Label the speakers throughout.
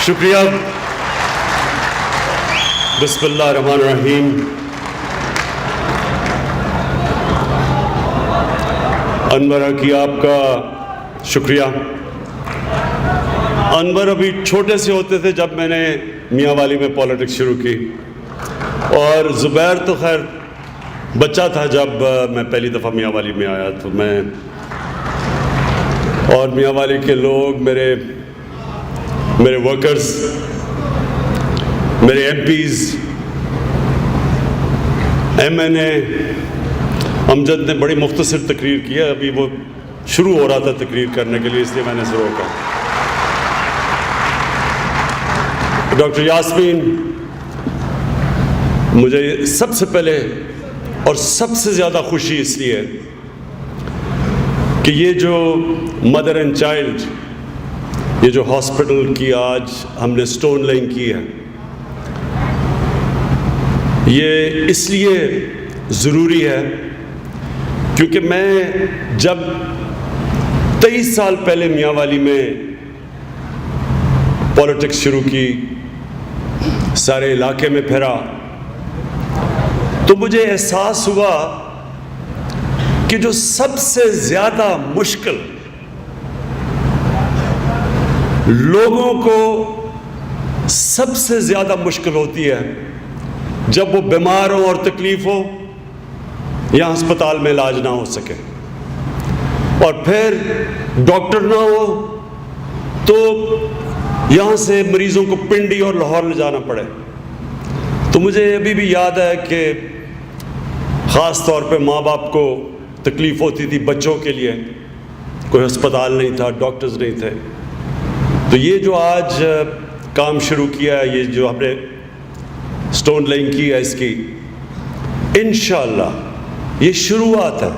Speaker 1: شکریہ. بسم اللہ الرحمن الرحیم. انور کی آپ کا شکریہ. انور ابھی چھوٹے سے ہوتے تھے جب میں نے میاں والی میں پالیٹکس شروع کی، اور زبیر تو خیر بچہ تھا جب میں پہلی دفعہ میاں والی میں آیا. تو میں اور میاں والی کے لوگ، میرے ورکرز، میرے ایم پیز، ایم این اے، امجد نے بڑی مختصر تقریر کی ہے. ابھی وہ شروع ہو رہا تھا تقریر کرنے کے لیے، اس لیے میں نے اسے روکا. ڈاکٹر یاسمین، مجھے سب سے پہلے اور سب سے زیادہ خوشی اس لیے کہ یہ جو مدر اینڈ چائلڈ، یہ جو ہاسپٹل کی آج ہم نے سٹون لائنگ کی ہے، یہ اس لیے ضروری ہے کیونکہ میں جب 23 سال پہلے میاں والی میں پالیٹکس شروع کی، سارے علاقے میں پھرا، تو مجھے احساس ہوا کہ جو سب سے زیادہ مشکل لوگوں کو سب سے زیادہ مشکل ہوتی ہے جب وہ بیمار ہوں اور تکلیف ہو یا ہسپتال میں علاج نہ ہو سکے، اور پھر ڈاکٹر نہ ہو تو یہاں سے مریضوں کو پنڈی اور لاہور لے جانا پڑے. تو مجھے ابھی بھی یاد ہے کہ خاص طور پہ ماں باپ کو تکلیف ہوتی تھی بچوں کے لیے، کوئی ہسپتال نہیں تھا، ڈاکٹرز نہیں تھے. تو یہ جو آج کام شروع کیا ہے، یہ جو ہم نے سٹون لائنگ کی ہے، اس کی انشاءاللہ یہ شروعات ہے.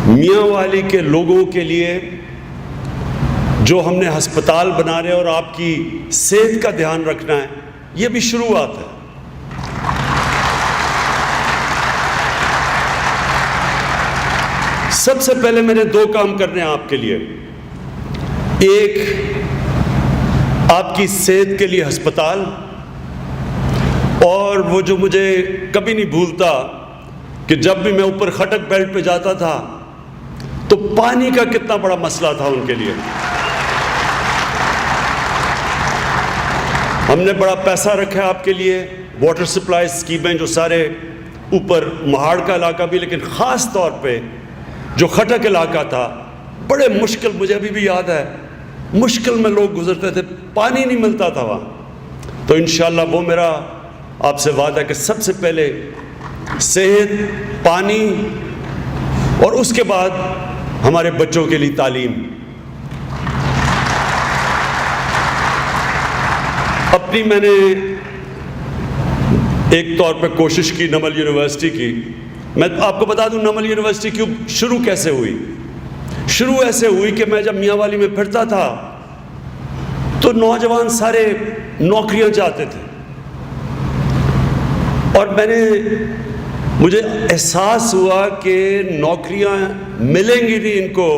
Speaker 1: میاں والی کے لوگوں کے لیے جو ہم نے ہسپتال بنا رہے اور آپ کی صحت کا دھیان رکھنا ہے، یہ بھی شروعات ہے. سب سے پہلے میں نے 2 کام کرنے ہیں آپ کے لیے. ایک، آپ کی صحت کے لیے ہسپتال، اور وہ جو مجھے کبھی نہیں بھولتا کہ جب بھی میں اوپر خٹک بیلٹ پہ جاتا تھا تو پانی کا کتنا بڑا مسئلہ تھا ان کے لیے. ہم نے بڑا پیسہ رکھا ہے آپ کے لیے، واٹر سپلائی اسکیمیں جو سارے اوپر مہاڑ کا علاقہ بھی، لیکن خاص طور پہ جو خٹک علاقہ تھا، بڑے مشکل، مجھے ابھی بھی یاد ہے، مشکل میں لوگ گزرتے تھے، پانی نہیں ملتا تھا وہاں. تو انشاءاللہ وہ میرا آپ سے وعدہ ہے کہ سب سے پہلے صحت، پانی، اور اس کے بعد ہمارے بچوں کے لیے تعلیم. اپنی میں نے ایک طور پہ کوشش کی نمل یونیورسٹی کی. میں آپ کو بتا دوں نمل یونیورسٹی کیوں شروع کیسے ہوئی. شروع ایسے ہوئی کہ میں جب میاں والی میں پھرتا تھا تو نوجوان سارے نوکریاں چاہتے تھے، اور مجھے احساس ہوا کہ نوکریاں ملیں گی نہیں ان کو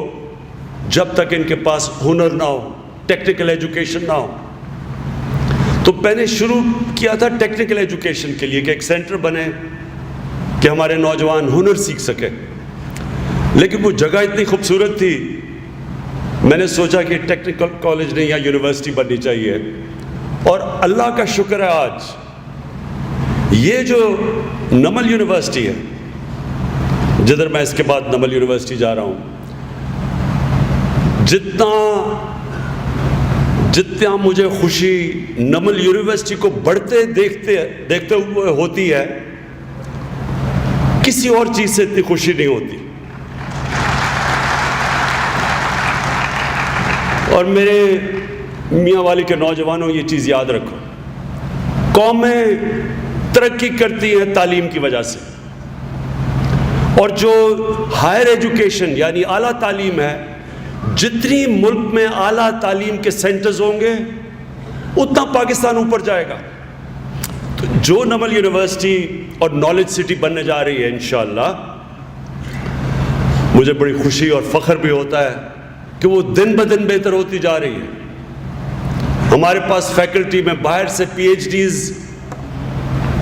Speaker 1: جب تک ان کے پاس ہنر نہ ہو، ٹیکنیکل ایجوکیشن نہ ہو. تو میں نے شروع کیا تھا ٹیکنیکل ایجوکیشن کے لیے کہ ایک سینٹر بنے کہ ہمارے نوجوان ہنر سیکھ سکے. لیکن وہ جگہ اتنی خوبصورت تھی، میں نے سوچا کہ ٹیکنیکل کالج نہیں یا یونیورسٹی بننی چاہیے. اور اللہ کا شکر ہے آج یہ جو نمل یونیورسٹی ہے، جدھر میں اس کے بعد نمل یونیورسٹی جا رہا ہوں، جتنا مجھے خوشی نمل یونیورسٹی کو بڑھتے دیکھتے ہوئے ہوتی ہے، کسی اور چیز سے اتنی خوشی نہیں ہوتی. اور میرے میاں والی کے نوجوانوں یہ چیز یاد رکھو، قومیں ترقی کرتی ہیں تعلیم کی وجہ سے، اور جو ہائر ایجوکیشن یعنی اعلیٰ تعلیم ہے، جتنی ملک میں اعلیٰ تعلیم کے سینٹرز ہوں گے اتنا پاکستان اوپر جائے گا. تو جو نمل یونیورسٹی اور نالج سٹی بننے جا رہی ہے انشاءاللہ، مجھے بڑی خوشی اور فخر بھی ہوتا ہے کہ وہ دن بدن بہتر ہوتی جا رہی ہے. ہمارے پاس فیکلٹی میں باہر سے پی ایچ ڈیز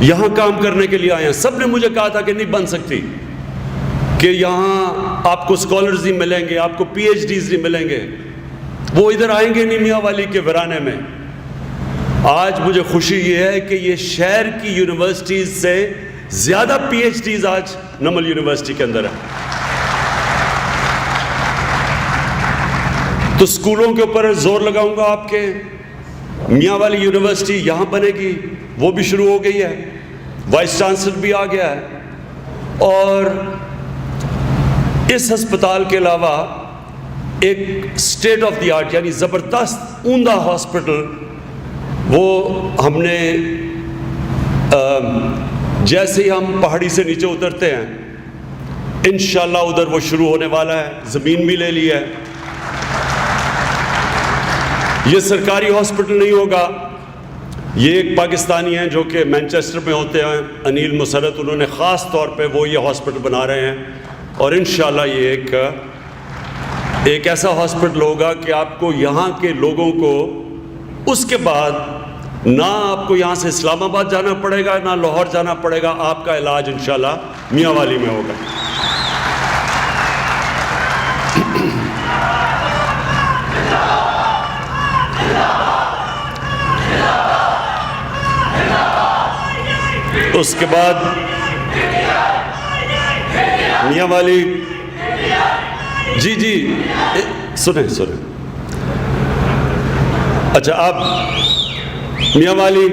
Speaker 1: یہاں کام کرنے کے لیے آئے ہیں. سب نے مجھے کہا تھا کہ نہیں بن سکتی، کہ یہاں آپ کو اسکالرز نہیں ملیں گے، آپ کو پی ایچ ڈیز نہیں ملیں گے، وہ ادھر آئیں گے نہیں میاں والی کے ویرانے میں. آج مجھے خوشی یہ ہے کہ یہ شہر کی یونیورسٹیز سے زیادہ پی ایچ ڈیز آج نمل یونیورسٹی کے اندر ہے. تو اسکولوں کے اوپر زور لگاؤں گا آپ کے. میاں والی یونیورسٹی یہاں بنے گی، وہ بھی شروع ہو گئی ہے، وائس چانسلر بھی آ گیا ہے. اور اس ہسپتال کے علاوہ ایک اسٹیٹ آف دی آرٹ یعنی زبردست عمدہ ہاسپٹل وہ ہم نے جیسے ہی ہم پہاڑی سے نیچے اترتے ہیں انشاءاللہ ادھر وہ شروع ہونے والا ہے. زمین بھی لے لی ہے. یہ سرکاری ہاسپٹل نہیں ہوگا، یہ ایک پاکستانی ہیں جو کہ مینچسٹر میں ہوتے ہیں، انیل مسرت، انہوں نے خاص طور پہ وہ یہ ہاسپٹل بنا رہے ہیں. اور انشاءاللہ یہ ایک ایسا ہاسپٹل ہوگا کہ آپ کو یہاں کے لوگوں کو اس کے بعد نہ آپ کو یہاں سے اسلام آباد جانا پڑے گا نہ لاہور جانا پڑے گا، آپ کا علاج انشاءاللہ میاں والی میں ہوگا. اس کے بعد میاں والی جی سنیں اچھا آپ میاں والی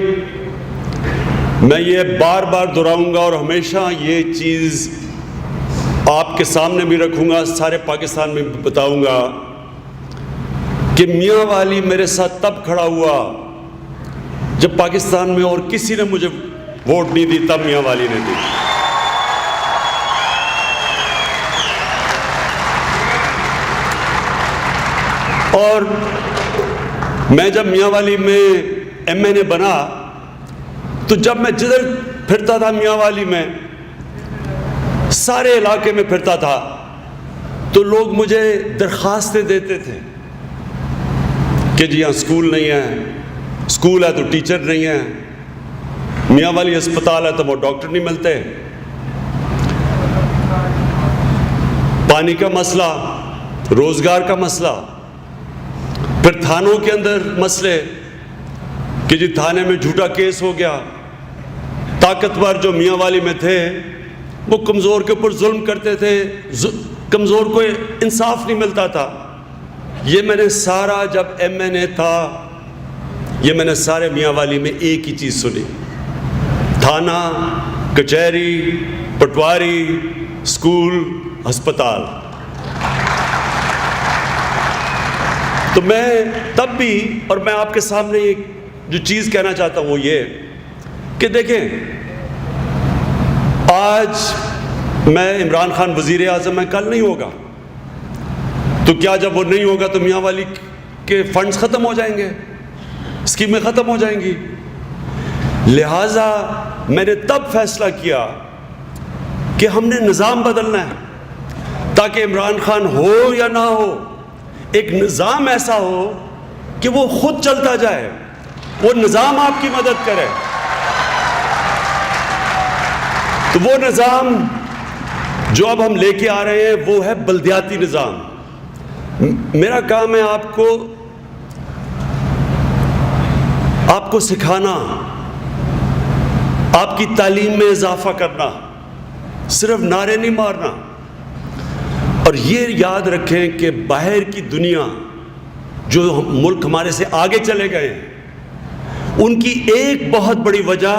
Speaker 1: میں یہ بار بار دہراؤں گا اور ہمیشہ یہ چیز آپ کے سامنے بھی رکھوں گا، سارے پاکستان میں بھی بتاؤں گا کہ میاں والی میرے ساتھ تب کھڑا ہوا جب پاکستان میں اور کسی نے مجھے ووٹ نہیں دی، تب میاں والی نے دی. اور میں جب میاں والی میں ایم این اے بنا تو جب میں جدھر پھرتا تھا میاں والی میں سارے علاقے میں پھرتا تھا تو لوگ مجھے درخواستیں دیتے تھے کہ جی یہاں اسکول نہیں ہے، اسکول ہے تو ٹیچر نہیں ہے، میاں والی ہسپتال ہے تو وہ ڈاکٹر نہیں ملتے، پانی کا مسئلہ، روزگار کا مسئلہ، پھر تھانوں کے اندر مسئلے کہ جی تھانے میں جھوٹا کیس ہو گیا. طاقتور جو میاں والی میں تھے وہ کمزور کے اوپر ظلم کرتے تھے، کمزور کو انصاف نہیں ملتا تھا. یہ میں نے سارا جب ایم این اے تھا یہ میں نے سارے میاں والی میں ایک ہی چیز سنی، تھانہ، کچہری، پٹواری، اسکول، ہسپتال. تو میں تب بھی اور میں آپ کے سامنے ایک جو چیز کہنا چاہتا ہوں وہ یہ کہ دیکھیں آج میں عمران خان وزیر اعظم ہے، کل نہیں ہوگا، تو کیا جب وہ نہیں ہوگا تو میاں والی کے فنڈز ختم ہو جائیں گے، اسکیمیں ختم ہو جائیں گی؟ لہٰذا میں نے تب فیصلہ کیا کہ ہم نے نظام بدلنا ہے تاکہ عمران خان ہو یا نہ ہو ایک نظام ایسا ہو کہ وہ خود چلتا جائے، وہ نظام آپ کی مدد کرے. تو وہ نظام جو اب ہم لے کے آ رہے ہیں وہ ہے بلدیاتی نظام. میرا کام ہے آپ کو سکھانا، آپ کی تعلیم میں اضافہ کرنا، صرف نعرے نہیں مارنا. اور یہ یاد رکھیں کہ باہر کی دنیا جو ملک ہمارے سے آگے چلے گئے ہیں ان کی ایک بہت بڑی وجہ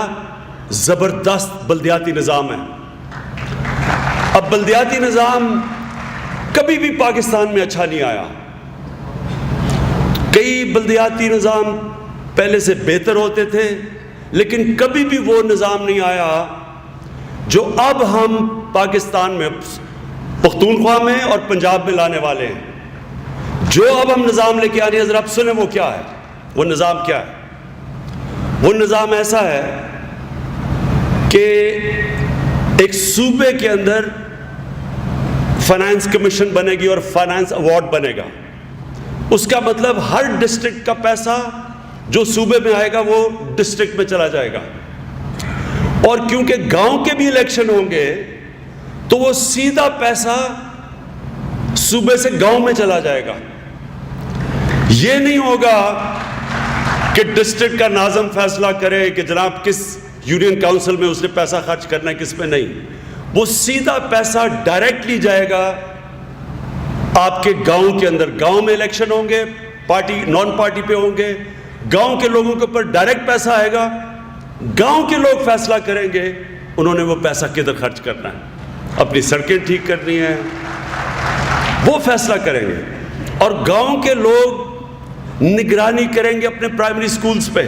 Speaker 1: زبردست بلدیاتی نظام ہے. اب بلدیاتی نظام کبھی بھی پاکستان میں اچھا نہیں آیا. کئی بلدیاتی نظام پہلے سے بہتر ہوتے تھے لیکن کبھی بھی وہ نظام نہیں آیا جو اب ہم پاکستان میں پختونخوا میں اور پنجاب میں لانے والے ہیں. جو اب ہم نظام لے کے آ رہے ہیں ذرا آپ سنیں وہ کیا ہے. وہ نظام کیا ہے؟ وہ نظام ایسا ہے کہ ایک صوبے کے اندر فائنانس کمیشن بنے گی اور فائنانس ایوارڈ بنے گا. اس کا مطلب ہر ڈسٹرکٹ کا پیسہ جو صوبے میں آئے گا وہ ڈسٹرکٹ میں چلا جائے گا. اور کیونکہ گاؤں کے بھی الیکشن ہوں گے تو وہ سیدھا پیسہ صوبے سے گاؤں میں چلا جائے گا. یہ نہیں ہوگا کہ ڈسٹرکٹ کا ناظم فیصلہ کرے کہ جناب کس یونین کاؤنسل میں اس نے پیسہ خرچ کرنا ہے کس میں نہیں. وہ سیدھا پیسہ ڈائریکٹلی جائے گا آپ کے گاؤں کے اندر. گاؤں میں الیکشن ہوں گے, پارٹی نان پارٹی پہ ہوں گے, گاؤں کے لوگوں کے اوپر ڈائریکٹ پیسہ آئے گا. گاؤں کے لوگ فیصلہ کریں گے انہوں نے وہ پیسہ کدھر خرچ کرنا ہے, اپنی سڑکیں ٹھیک کرنی ہے, وہ فیصلہ کریں گے. اور گاؤں کے لوگ نگرانی کریں گے اپنے پرائمری سکولز پہ,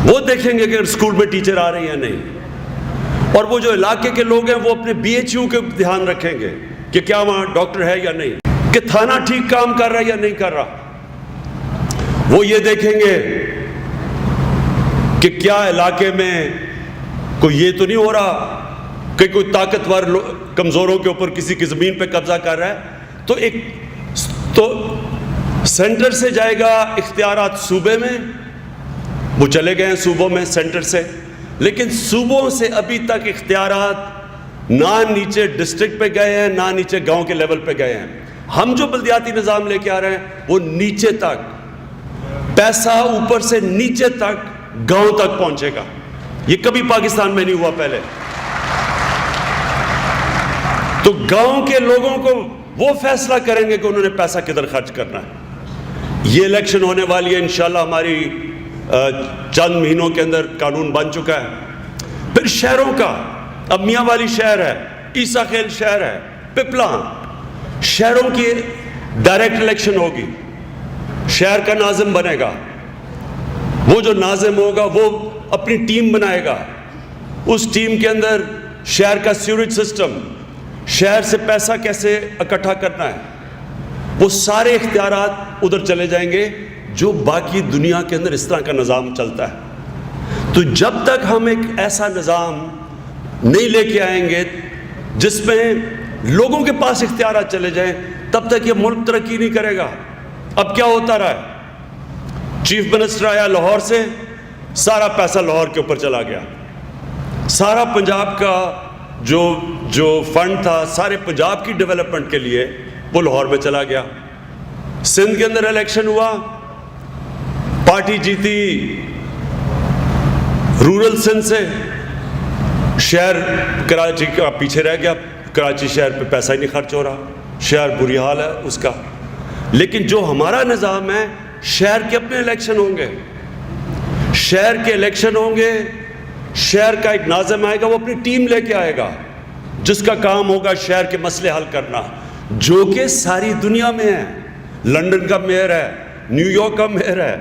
Speaker 1: وہ دیکھیں گے کہ اسکول میں ٹیچر آ رہے ہیں یا نہیں. اور وہ جو علاقے کے لوگ ہیں وہ اپنے بی ایچ یو کے دھیان رکھیں گے کہ کیا وہاں ڈاکٹر ہے یا نہیں, کہ تھانہ ٹھیک کام کر رہا ہے یا نہیں کر رہا. وہ یہ دیکھیں گے کہ کیا علاقے میں کوئی یہ تو نہیں ہو رہا کہ کوئی طاقتور کمزوروں کے اوپر کسی کی زمین پہ قبضہ کر رہا ہے. تو سینٹر سے جائے گا اختیارات صوبے میں, وہ چلے گئے ہیں صوبوں میں سینٹر سے, لیکن صوبوں سے ابھی تک اختیارات نہ نیچے ڈسٹرکٹ پہ گئے ہیں نہ نیچے گاؤں کے لیول پہ گئے ہیں. ہم جو بلدیاتی نظام لے کے آ رہے ہیں وہ نیچے تک, پیسہ اوپر سے نیچے تک گاؤں تک پہنچے گا. یہ کبھی پاکستان میں نہیں ہوا پہلے. تو گاؤں کے لوگوں کو وہ فیصلہ کریں گے کہ انہوں نے پیسہ کدھر خرچ کرنا ہے. یہ الیکشن ہونے والی ہے انشاءاللہ, ہماری چند مہینوں کے اندر قانون بن چکا ہے. پھر شہروں کا, اب میاں والی شہر ہے, عیسیٰ خیل شہر ہے, پپلا, شہروں کی ڈائریکٹ الیکشن ہوگی. شہر کا ناظم بنے گا, وہ جو ناظم ہوگا وہ اپنی ٹیم بنائے گا. اس ٹیم کے اندر شہر کا سیوریج سسٹم, شہر سے پیسہ کیسے اکٹھا کرنا ہے, وہ سارے اختیارات ادھر چلے جائیں گے جو باقی دنیا کے اندر اس طرح کا نظام چلتا ہے. تو جب تک ہم ایک ایسا نظام نہیں لے کے آئیں گے جس میں لوگوں کے پاس اختیارات چلے جائیں, تب تک یہ ملک ترقی نہیں کرے گا. اب کیا ہوتا رہا ہے, چیف منسٹر آیا لاہور سے, سارا پیسہ لاہور کے اوپر چلا گیا. سارا پنجاب کا جو فنڈ تھا سارے پنجاب کی ڈیولپمنٹ کے لیے وہ لاہور میں چلا گیا. سندھ کے اندر الیکشن ہوا, پارٹی جیتی رورل سندھ سے, شہر کراچی کا پیچھے رہ گیا. کراچی شہر پہ پیسہ ہی نہیں خرچ ہو رہا, شہر بری حال ہے اس کا. لیکن جو ہمارا نظام ہے, شہر کے اپنے الیکشن ہوں گے, شہر کے الیکشن ہوں گے, شہر کا ایک ناظم آئے گا, وہ اپنی ٹیم لے کے آئے گا جس کا کام ہوگا شہر کے مسئلے حل کرنا, جو کہ ساری دنیا میں ہے. لندن کا میئر ہے, نیو یارک کا میئر ہے,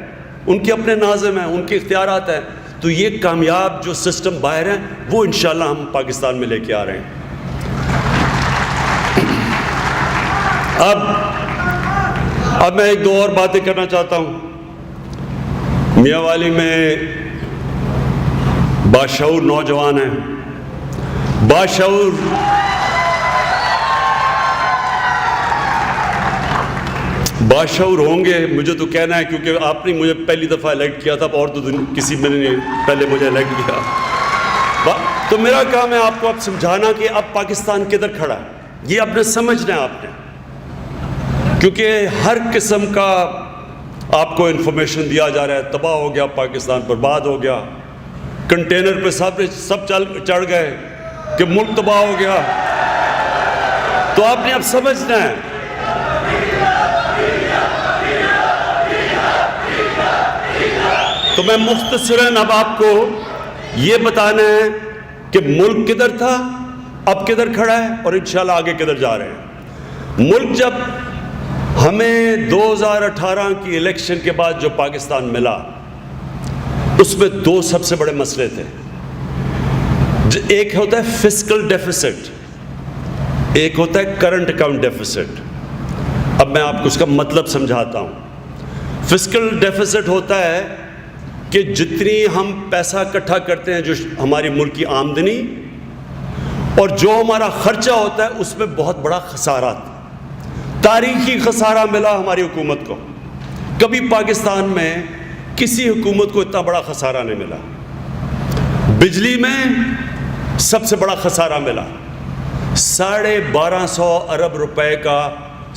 Speaker 1: ان کے اپنے ناظم ہیں, ان کے اختیارات ہیں. تو یہ کامیاب جو سسٹم باہر ہیں وہ انشاءاللہ ہم پاکستان میں لے کے آ رہے ہیں. اب میں ایک دو اور باتیں کرنا چاہتا ہوں. میاں والی میں باشعور نوجوان ہیں, باشعور ہوں گے, مجھے تو کہنا ہے کیونکہ آپ نے مجھے پہلی دفعہ الیکٹ کیا تھا, اور تو کسی میں نے پہلے مجھے الیکٹ کیا. تو میرا کام ہے آپ کو اب سمجھانا کہ اب پاکستان کدھر کھڑا ہے. یہ آپ نے سمجھنا ہے آپ نے, کیونکہ ہر قسم کا آپ کو انفارمیشن دیا جا رہا ہے. تباہ ہو گیا پاکستان, برباد ہو گیا, کنٹینر پہ سب چڑھ گئے کہ ملک تباہ ہو گیا. تو آپ نے اب سمجھنا ہے تو میں مختصراً اب آپ کو یہ بتانا ہے کہ ملک کدھر تھا, اب کدھر کھڑا ہے, اور انشاءاللہ آگے کدھر جا رہے ہیں. ملک جب ہمیں 2018 کی الیکشن کے بعد جو پاکستان ملا, اس میں دو سب سے بڑے مسئلے تھے. ایک ہوتا ہے فسکل ڈیفیسٹ, ایک ہوتا ہے کرنٹ اکاؤنٹ ڈیفیسٹ. اب میں آپ کو اس کا مطلب سمجھاتا ہوں. فسکل ڈیفیسٹ ہوتا ہے کہ جتنی ہم پیسہ اکٹھا کرتے ہیں, جو ہماری ملک کی آمدنی اور جو ہمارا خرچہ ہوتا ہے, اس میں بہت بڑا خسارہ, تاریخی خسارہ ملا ہماری حکومت کو. کبھی پاکستان میں کسی حکومت کو اتنا بڑا خسارہ نہیں ملا. بجلی میں سب سے بڑا خسارہ ملا, 1250 ارب روپے کا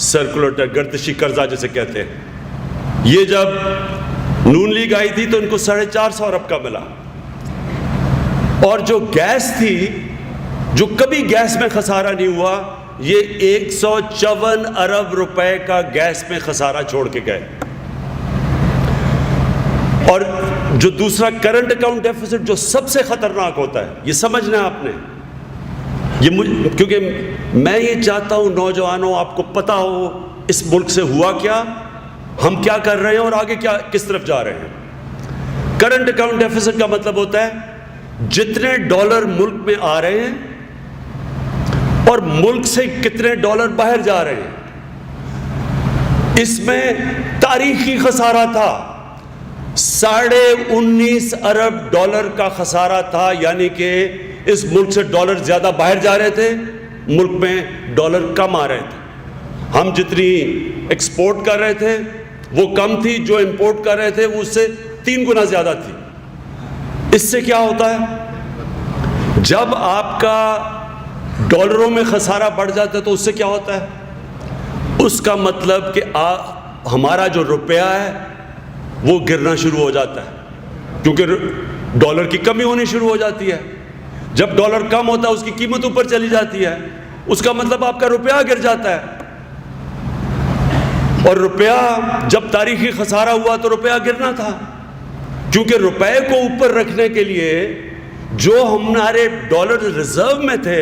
Speaker 1: سرکولیٹر, گردشی قرضہ جسے کہتے ہیں. یہ جب نون لیگ آئی تھی تو ان کو 450 ارب کا ملا. اور جو گیس تھی, جو کبھی گیس میں خسارہ نہیں ہوا, یہ 154 ارب روپے کا گیس میں خسارہ چھوڑ کے گئے. اور جو دوسرا کرنٹ اکاؤنٹ ڈیفیسٹ جو سب سے خطرناک ہوتا ہے, یہ سمجھنا ہے آپ نے, کیونکہ میں یہ چاہتا ہوں نوجوانوں آپ کو پتا ہو اس ملک سے ہوا کیا, ہم کیا کر رہے ہیں اور آگے کس طرف جا رہے ہیں. کرنٹ اکاؤنٹ ڈیفیسٹ کا مطلب ہوتا ہے جتنے ڈالر ملک میں آ رہے ہیں اور ملک سے کتنے ڈالر باہر جا رہے ہیں. اس میں تاریخی خسارہ تھا, 19.5 ارب ڈالر کا خسارہ تھا. یعنی کہ اس ملک سے ڈالر زیادہ باہر جا رہے تھے, ملک میں ڈالر کم آ رہے تھے. ہم جتنی ایکسپورٹ کر رہے تھے وہ کم تھی, جو امپورٹ کر رہے تھے وہ اس سے 3 گنا زیادہ تھی. اس سے کیا ہوتا ہے, جب آپ کا ڈالروں میں خسارہ بڑھ جاتا ہے تو اس سے کیا ہوتا ہے, اس کا مطلب کہ ہمارا جو روپیہ ہے وہ گرنا شروع ہو جاتا ہے, کیونکہ ڈالر کی کمی ہونی شروع ہو جاتی ہے. جب ڈالر کم ہوتا ہے اس کی قیمت اوپر چلی جاتی ہے, اس کا مطلب آپ کا روپیہ گر جاتا ہے. اور روپیہ جب تاریخی خسارہ ہوا تو روپیہ گرنا تھا, کیونکہ روپے کو اوپر رکھنے کے لیے جو ہمارے ڈالر ریزرو میں تھے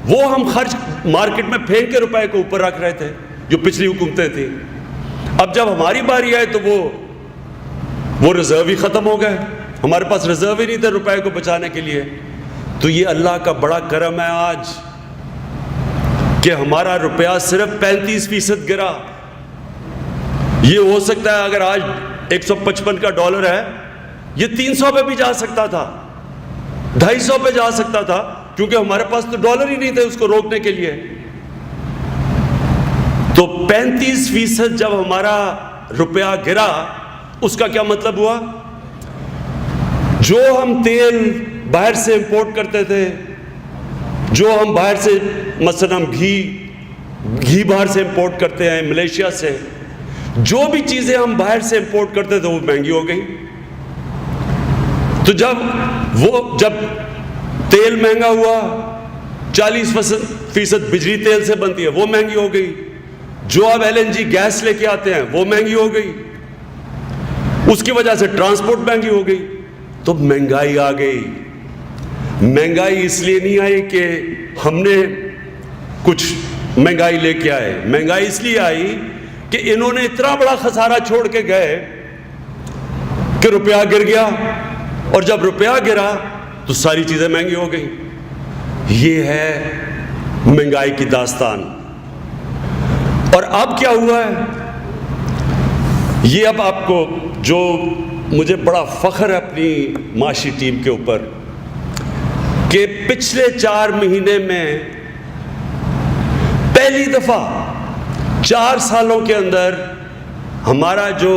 Speaker 1: وہ ہم خرچ مارکیٹ میں پھینک کے روپے کو اوپر رکھ رہے تھے, جو پچھلی حکومتیں تھیں. اب جب ہماری باری آئے تو وہ ریزرو ہی ختم ہو گئے, ہمارے پاس ریزرو ہی نہیں تھے روپے کو بچانے کے لیے. تو یہ اللہ کا بڑا کرم ہے آج کہ ہمارا روپیہ صرف 35% گرا. یہ ہو سکتا ہے اگر آج 155 کا ڈالر ہے, یہ 300 پہ بھی جا سکتا تھا, 250 پہ جا سکتا تھا, کیونکہ ہمارے پاس تو ڈالر ہی نہیں تھے اس کو روکنے کے لیے. تو 35% جب ہمارا روپیہ گرا, اس کا کیا مطلب ہوا, جو ہم تیل باہر سے امپورٹ کرتے تھے, جو ہم باہر سے مثلا ہم گھی باہر سے امپورٹ کرتے ہیں ملیشیا سے, جو بھی چیزیں ہم باہر سے امپورٹ کرتے تھے وہ مہنگی ہو گئی. تو جب تیل مہنگا ہوا, 40% بجلی تیل سے بنتی ہے وہ مہنگی ہو گئی, جو اب LNG گیس لے کے آتے ہیں وہ مہنگی ہو گئی, اس کی وجہ سے ٹرانسپورٹ مہنگی ہو گئی. تو مہنگائی آ گئی. مہنگائی اس لیے نہیں آئی کہ ہم نے کچھ مہنگائی لے کے آئے, مہنگائی اس لیے آئی کہ انہوں نے اتنا بڑا خسارہ چھوڑ کے گئے کہ روپیہ گر گیا, اور جب روپیہ گرا تو ساری چیزیں مہنگی ہو گئی. یہ ہے مہنگائی کی داستان. اور اب کیا ہوا ہے, یہ اب آپ کو, جو مجھے بڑا فخر ہے اپنی معاشی ٹیم کے اوپر, کہ پچھلے 4 مہینے میں پہلی دفعہ 4 سالوں کے اندر ہمارا جو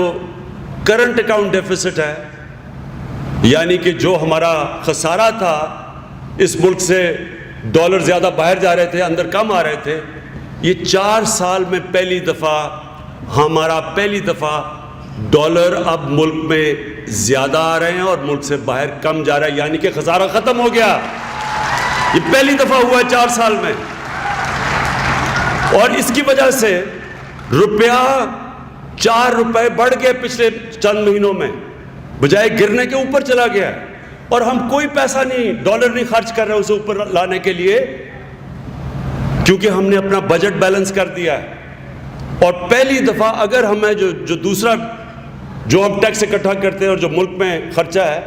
Speaker 1: کرنٹ اکاؤنٹ ڈیفیسٹ ہے, یعنی کہ جو ہمارا خسارہ تھا, اس ملک سے ڈالر زیادہ باہر جا رہے تھے اندر کم آ رہے تھے, یہ 4 سال میں پہلی دفعہ ڈالر اب ملک میں زیادہ آ رہے ہیں اور ملک سے باہر کم جا رہا ہے. یعنی کہ خسارہ ختم ہو گیا. یہ پہلی دفعہ ہوا ہے 4 سال میں. اور اس کی وجہ سے روپیہ 4 روپے بڑھ گئے پچھلے چند مہینوں میں, بجائے گرنے کے اوپر چلا گیا. اور ہم کوئی پیسہ نہیں, ڈالر نہیں خرچ کر رہے اسے اوپر لانے کے لیے, کیونکہ ہم نے اپنا بجٹ بیلنس کر دیا ہے. اور پہلی دفعہ اگر ہمیں جو دوسرا جو ہم ٹیکس اکٹھا کرتے ہیں اور جو ملک میں خرچہ ہے,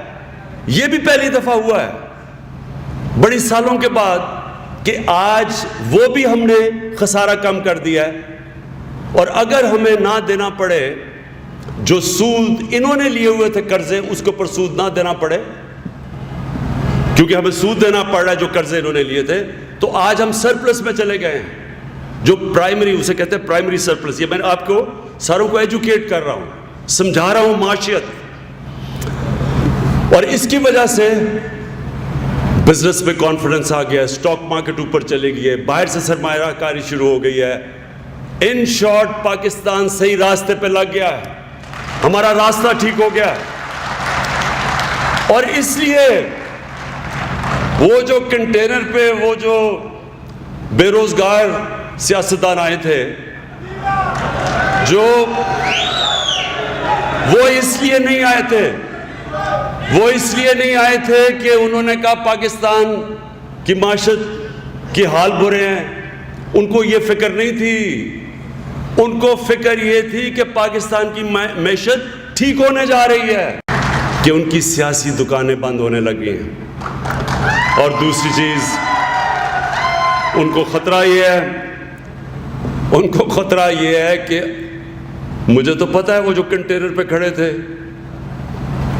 Speaker 1: یہ بھی پہلی دفعہ ہوا ہے بڑی سالوں کے بعد کہ آج وہ بھی ہم نے خسارہ کم کر دیا ہے. اور اگر ہمیں نہ دینا پڑے, جو سود انہوں نے لیے ہوئے تھے قرضے, اس کے اوپر سود نہ دینا پڑے, کیونکہ ہمیں سود دینا پڑ رہا ہے جو قرضے انہوں نے لیے تھے, تو آج ہم سرپلس میں چلے گئے ہیں. جو پرائمری, اسے کہتے ہیں پرائمری سرپلس. یہ میں آپ کو ساروں کو ایجوکیٹ کر رہا ہوں, سمجھا رہا ہوں معاشیت اور اس کی وجہ سے بزنس میں کانفیڈنس آ گیا ہے, اسٹاک مارکیٹ اوپر چلے گئی ہے, باہر سے سرمایہ کاری شروع ہو گئی ہے. ان شارٹ پاکستان صحیح راستے پہ لگ گیا ہے, ہمارا راستہ ٹھیک ہو گیا ہے. اور اس لیے وہ جو کنٹینر پہ وہ جو بے روزگار سیاستدان آئے تھے, جو وہ اس لیے نہیں آئے تھے, وہ اس لیے نہیں آئے تھے کہ انہوں نے کہا پاکستان کی معیشت کی حال برے ہیں. ان کو یہ فکر نہیں تھی, ان کو فکر یہ تھی کہ پاکستان کی معیشت ٹھیک ہونے جا رہی ہے, کہ ان کی سیاسی دکانیں بند ہونے لگی ہیں. اور دوسری چیز, ان کو خطرہ یہ ہے, ان کو خطرہ یہ ہے کہ مجھے تو پتہ ہے وہ جو کنٹینر پہ کھڑے تھے,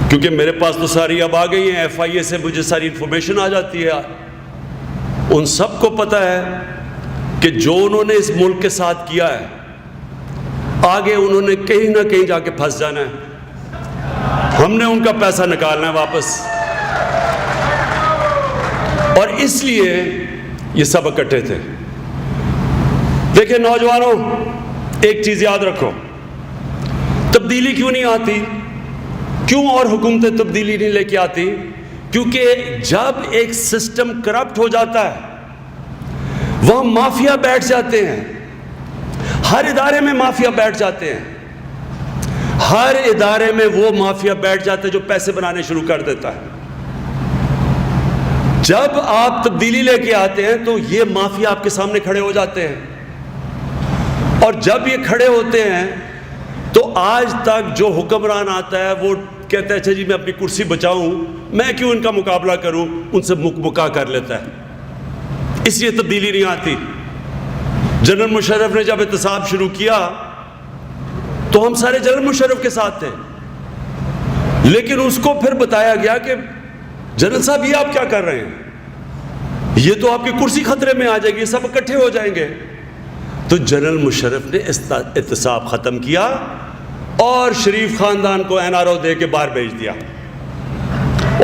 Speaker 1: کیونکہ میرے پاس تو ساری اب آ گئی ہیں, FIA سے مجھے ساری انفارمیشن آ جاتی ہے. ان سب کو پتہ ہے کہ جو انہوں نے اس ملک کے ساتھ کیا ہے, آگے انہوں نے کہیں نہ کہیں جا کے پھنس جانا ہے. ہم نے ان کا پیسہ نکالنا ہے واپس. اور اس لیے یہ سب اکٹھے تھے. دیکھیں نوجوانوں, ایک چیز یاد رکھو, تبدیلی کیوں نہیں آتی, کیوں اور حکومتیں تبدیلی نہیں لے کے آتی؟ کیونکہ جب ایک سسٹم کرپٹ ہو جاتا ہے, وہاں مافیا بیٹھ جاتے ہیں. ہر ادارے میں مافیا بیٹھ جاتے ہیں, ہر ادارے میں وہ مافیا بیٹھ جاتے ہیں جو پیسے بنانے شروع کر دیتا ہے. جب آپ تبدیلی لے کے آتے ہیں تو یہ مافیا آپ کے سامنے کھڑے ہو جاتے ہیں, اور جب یہ کھڑے ہوتے ہیں تو آج تک جو حکمران آتا ہے وہ کہتا ہے اچھا جی میں اپنی کرسی بچاؤں, میں کیوں ان کا مقابلہ کروں, ان سے مکا کر لیتا ہے. اس لیے تبدیلی نہیں آتی. جنرل مشرف نے جب احتساب شروع کیا تو ہم سارے جنرل مشرف کے ساتھ تھے, لیکن اس کو پھر بتایا گیا کہ جنرل صاحب یہ آپ کیا کر رہے ہیں, یہ تو آپ کی کرسی خطرے میں آ جائے گی, سب اکٹھے ہو جائیں گے. تو جنرل مشرف نے احتساب ختم کیا اور شریف خاندان کو NRO دے کے باہر بھیج دیا.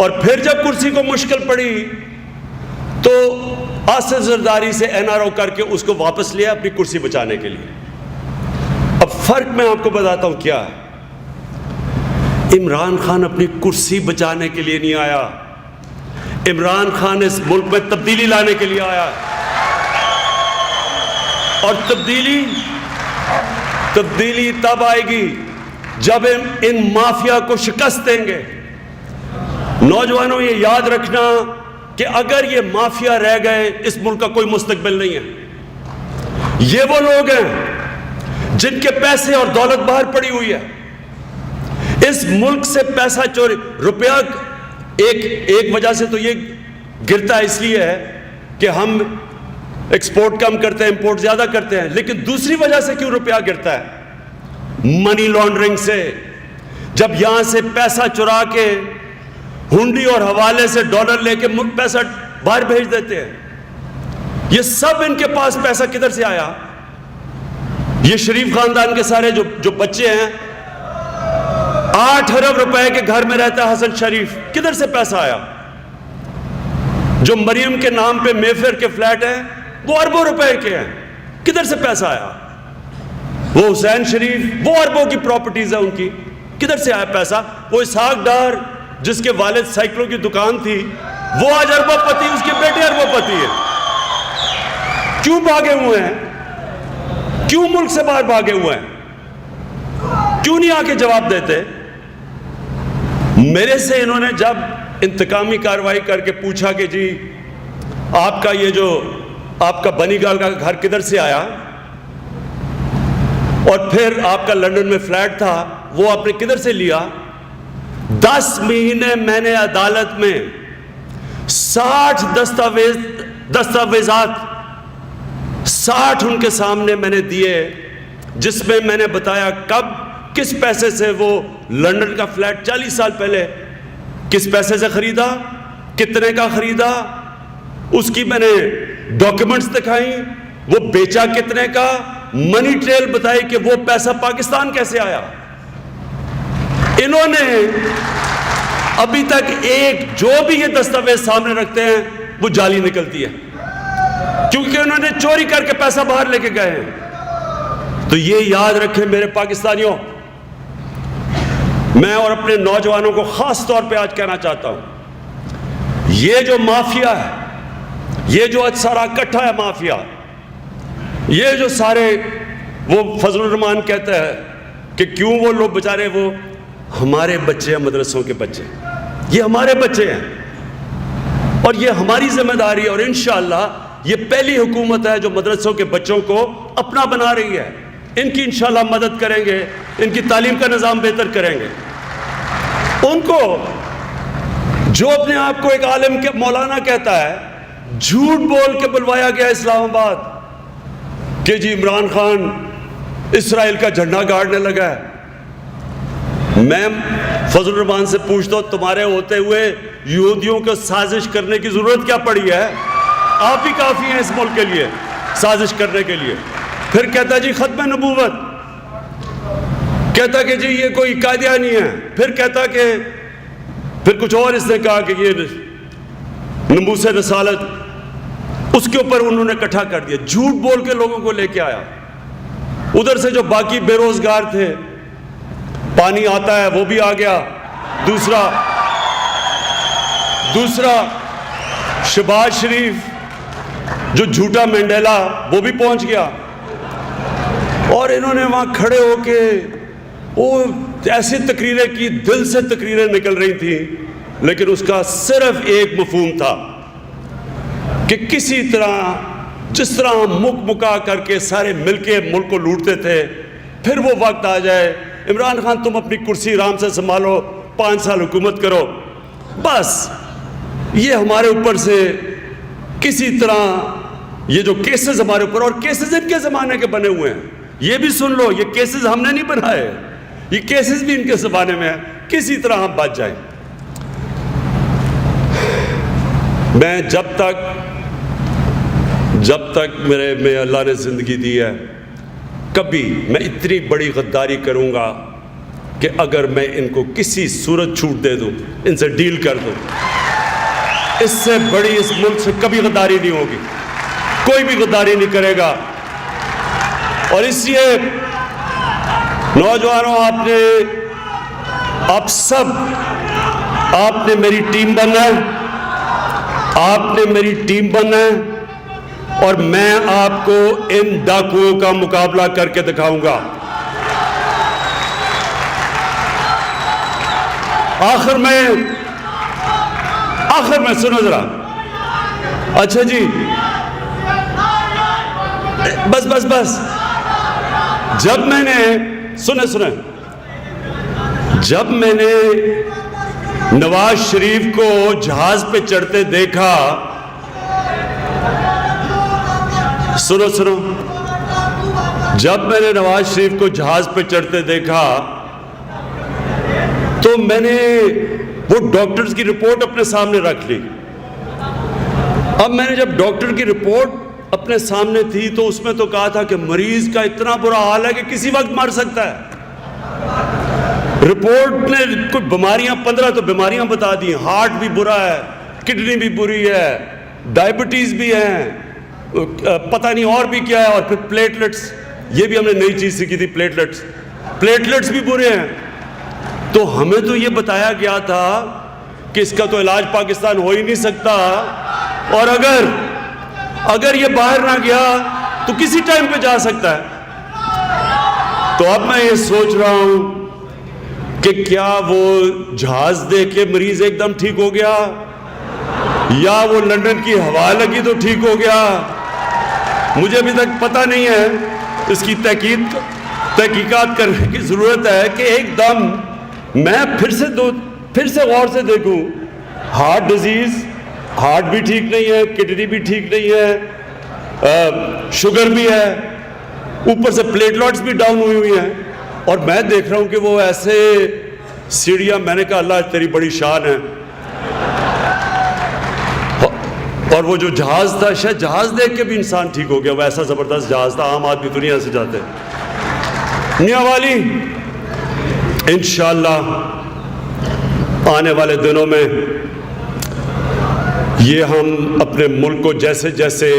Speaker 1: اور پھر جب کرسی کو مشکل پڑی تو آصف زرداری سے NRO کر کے اس کو واپس لیا اپنی کرسی بچانے کے لیے. اب فرق میں آپ کو بتاتا ہوں کیا ہے. عمران خان اپنی کرسی بچانے کے لیے نہیں آیا, عمران خان اس ملک میں تبدیلی لانے کے لیے آیا. اور تبدیلی تب آئے گی جب ان مافیا کو شکست دیں گے. نوجوانوں یہ یاد رکھنا کہ اگر یہ مافیا رہ گئے اس ملک کا کوئی مستقبل نہیں ہے. یہ وہ لوگ ہیں جن کے پیسے اور دولت باہر پڑی ہوئی ہے. اس ملک سے پیسہ چوری, روپیہ ایک وجہ سے تو یہ گرتا ہے اس لیے ہے کہ ہم ایکسپورٹ کم کرتے ہیں, امپورٹ زیادہ کرتے ہیں. لیکن دوسری وجہ سے کیوں روپیہ گرتا ہے؟ منی لانڈرنگ سے. جب یہاں سے پیسہ چرا کے ہنڈی اور حوالے سے ڈالر لے کے پیسہ باہر بھیج دیتے ہیں. یہ سب ان کے پاس پیسہ کدھر سے آیا؟ یہ شریف خاندان کے سارے جو بچے ہیں, 8 ارب روپے کے گھر میں رہتا ہے حسن شریف, کدھر سے پیسہ آیا؟ جو مریم کے نام پہ میفر کے فلیٹ ہیں وہ اربوں روپے کے ہیں, کدھر سے پیسہ آیا؟ وہ حسین شریف, وہ اربوں کی پراپرٹیز ہیں ان کی, کدھر سے آیا پیسہ؟ وہ اسحاق ڈار جس کے والد سائیکلوں کی دکان تھی, وہ آج اربوں پتی, اس کے بیٹے اربوں پتی ہے. کیوں بھاگے ہوئے ہیں؟ کیوں ملک سے باہر بھاگے ہوئے ہیں؟ کیوں نہیں آ کے جواب دیتے؟ میرے سے انہوں نے جب انتقامی کارروائی کر کے پوچھا کہ جی آپ کا یہ جو آپ کا بنی گال کا گھر کدھر سے آیا, اور پھر آپ کا لندن میں فلیٹ تھا وہ آپ نے کدھر سے لیا؟ 10 مہینے میں نے عدالت میں 60 دستاویزات 60 ان کے سامنے میں نے دیے, جس میں میں نے بتایا کب کس پیسے سے وہ لندن کا فلیٹ 40 سال پہلے کس پیسے سے خریدا, کتنے کا خریدا, اس کی میں نے ڈاکیومنٹس دکھائیں, وہ بیچا کتنے کا, منی ٹریل بتائی کہ وہ پیسہ پاکستان کیسے آیا. انہوں نے ابھی تک ایک جو بھی یہ دستاویز سامنے رکھتے ہیں وہ جعلی نکلتی ہے، کیونکہ انہوں نے چوری کر کے پیسہ باہر لے کے گئے ہیں۔ تو یہ یاد رکھیں میرے پاکستانیوں، میں اور اپنے نوجوانوں کو خاص طور پہ آج کہنا چاہتا ہوں، یہ جو مافیا ہے، یہ جو سارا اکٹھا ہے مافیا، یہ جو سارے، وہ فضل الرحمان کہتا ہے کہ کیوں وہ لوگ بیچارے، وہ ہمارے بچے ہیں، مدرسوں کے بچے، یہ ہمارے بچے ہیں اور یہ ہماری ذمہ داری ہے، اور انشاءاللہ یہ پہلی حکومت ہے جو مدرسوں کے بچوں کو اپنا بنا رہی ہے۔ ان کی انشاءاللہ مدد کریں گے، ان کی تعلیم کا نظام بہتر کریں گے۔ ان کو جو اپنے آپ کو ایک عالم کے مولانا کہتا ہے، جھوٹ بول کے بلوایا گیا اسلام آباد کہ جی عمران خان اسرائیل کا جھنڈا گاڑنے لگا ہے۔ میں فضل الرحمان سے پوچھتا ہوں، تمہارے ہوتے ہوئے یہودیوں کو سازش کرنے کی ضرورت کیا پڑی ہے؟ آپ ہی کافی ہیں اس ملک کے لیے سازش کرنے کے لیے۔ پھر کہتا جی ختم نبوت، کہتا کہ جی یہ کوئی قادیانی ہے، پھر کہتا کہ پھر کچھ اور اس نے کہا کہ یہ ناموس رسالت، اس کے اوپر انہوں نے اکٹھا کر دیا، جھوٹ بول کے لوگوں کو لے کے آیا۔ ادھر سے جو باقی بے روزگار تھے، پانی آتا ہے وہ بھی آ گیا، دوسرا شہباز شریف جو جھوٹا مینڈیلا وہ بھی پہنچ گیا، اور انہوں نے وہاں کھڑے ہو کے وہ ایسی تقریریں کی، دل سے تقریریں نکل رہی تھیں، لیکن اس کا صرف ایک مفہوم تھا کہ کسی طرح جس طرح ہم مکا کر کے سارے مل کے ملک کو لوٹتے تھے، پھر وہ وقت آ جائے عمران خان تم اپنی کرسی آرام سے سنبھالو، 5 سال حکومت کرو، بس یہ ہمارے اوپر سے کسی طرح یہ جو کیسز ہمارے اوپر، اور کیسز ان کے زمانے کے بنے ہوئے ہیں، یہ بھی سن لو، یہ کیسز ہم نے نہیں بنائے، یہ کیسز بھی ان کے زمانے میں ہیں، کسی طرح ہم بچ جائیں۔ میں جب تک میرے میں اللہ نے زندگی دی ہے، کبھی میں اتنی بڑی غداری کروں گا کہ اگر میں ان کو کسی صورت چھوٹ دے دوں، ان سے ڈیل کر دوں، اس سے بڑی اس ملک سے کبھی غداری نہیں ہوگی، کوئی بھی غداری نہیں کرے گا۔ اور اس لیے نوجوانوں، آپ نے میری ٹیم بننا ہے، آپ نے میری ٹیم بننا ہے، اور میں آپ کو ان ڈاکوؤں کا مقابلہ کر کے دکھاؤں گا۔ آخر میں سنو ذرا، اچھا جی بس جب میں نے سنیں جب میں نے نواز شریف کو جہاز پہ چڑھتے دیکھا، سنو جب میں نے نواز شریف کو جہاز پہ چڑھتے دیکھا تو میں نے وہ ڈاکٹرز کی رپورٹ اپنے سامنے رکھ لی۔ اب میں نے جب ڈاکٹر کی رپورٹ اپنے سامنے تھی تو اس میں تو کہا تھا کہ مریض کا اتنا برا حال ہے کہ کسی وقت مر سکتا ہے۔ رپورٹ نے کچھ بیماریاں 15 تو بیماریاں بتا دی، ہارٹ بھی برا ہے، کڈنی بھی بری ہے، ڈائبٹیز بھی ہے، پتہ نہیں اور بھی کیا ہے، اور پھر پلیٹلیٹس، یہ بھی ہم نے نئی چیز سیکھی تھی، پلیٹلیٹس بھی برے ہیں۔ تو ہمیں تو یہ بتایا گیا تھا کہ اس کا تو علاج پاکستان ہو ہی نہیں سکتا، اور اگر یہ باہر نہ گیا تو کسی ٹائم پہ جا سکتا ہے۔ تو اب میں یہ سوچ رہا ہوں کہ کیا وہ جہاز دیکھ کے مریض ایک دم ٹھیک ہو گیا، یا وہ لندن کی ہوا لگی تو ٹھیک ہو گیا، مجھے ابھی تک پتہ نہیں ہے، اس کی تحقیقات کرنے کی ضرورت ہے کہ ایک دم میں پھر سے غور سے دیکھوں، ہارٹ ڈیزیز، ہارٹ بھی ٹھیک نہیں ہے، کڈنی بھی ٹھیک نہیں ہے، شوگر بھی ہے، اوپر سے پلیٹلیٹس بھی ڈاؤن ہوئی ہیں، اور میں دیکھ رہا ہوں کہ وہ ایسے سیڑھیاں، میں نے کہا اللہ تیری بڑی شان ہے۔ اور وہ جو جہاز تھا، شاید جہاز دیکھ کے بھی انسان ٹھیک ہو گیا، وہ ایسا زبردست جہاز تھا، عام آدمی دنیا سے جاتے۔ میاں والی انشاءاللہ آنے والے دنوں میں یہ ہم اپنے ملک کو جیسے جیسے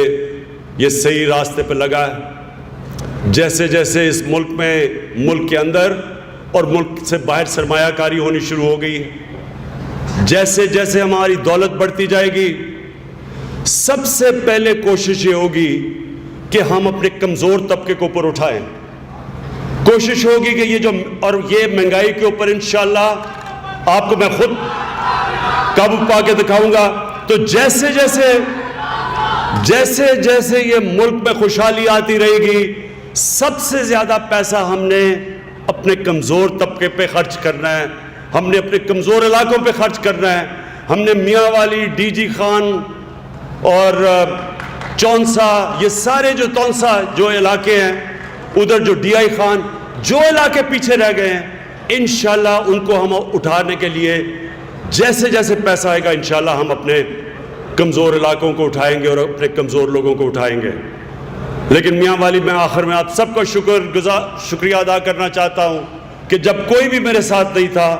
Speaker 1: یہ صحیح راستے پہ لگا ہے، جیسے جیسے اس ملک میں، ملک کے اندر اور ملک سے باہر سرمایہ کاری ہونی شروع ہو گئی، جیسے جیسے ہماری دولت بڑھتی جائے گی، سب سے پہلے کوشش یہ ہوگی کہ ہم اپنے کمزور طبقے کو اوپر اٹھائیں۔ کوشش ہوگی کہ یہ مہنگائی کے اوپر انشاءاللہ آپ کو میں خود قابو پا کے دکھاؤں گا۔ تو جیسے جیسے یہ ملک میں خوشحالی آتی رہے گی، سب سے زیادہ پیسہ ہم نے اپنے کمزور طبقے پہ خرچ کرنا ہے، ہم نے اپنے کمزور علاقوں پہ خرچ کرنا ہے۔ ہم نے میاں والی، ڈی جی خان اور چونسا، یہ سارے جو تونسا جو علاقے ہیں، ادھر جو ڈی آئی خان، جو علاقے پیچھے رہ گئے ہیں، انشاءاللہ ان کو ہم اٹھانے کے لیے جیسے جیسے پیسہ آئے گا انشاءاللہ ہم اپنے کمزور علاقوں کو اٹھائیں گے اور اپنے کمزور لوگوں کو اٹھائیں گے۔ لیکن میاں والی، میں آخر میں آپ سب کا شکریہ ادا کرنا چاہتا ہوں کہ جب کوئی بھی میرے ساتھ نہیں تھا،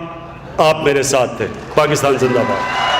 Speaker 1: آپ میرے ساتھ تھے۔ پاکستان زندہ باد۔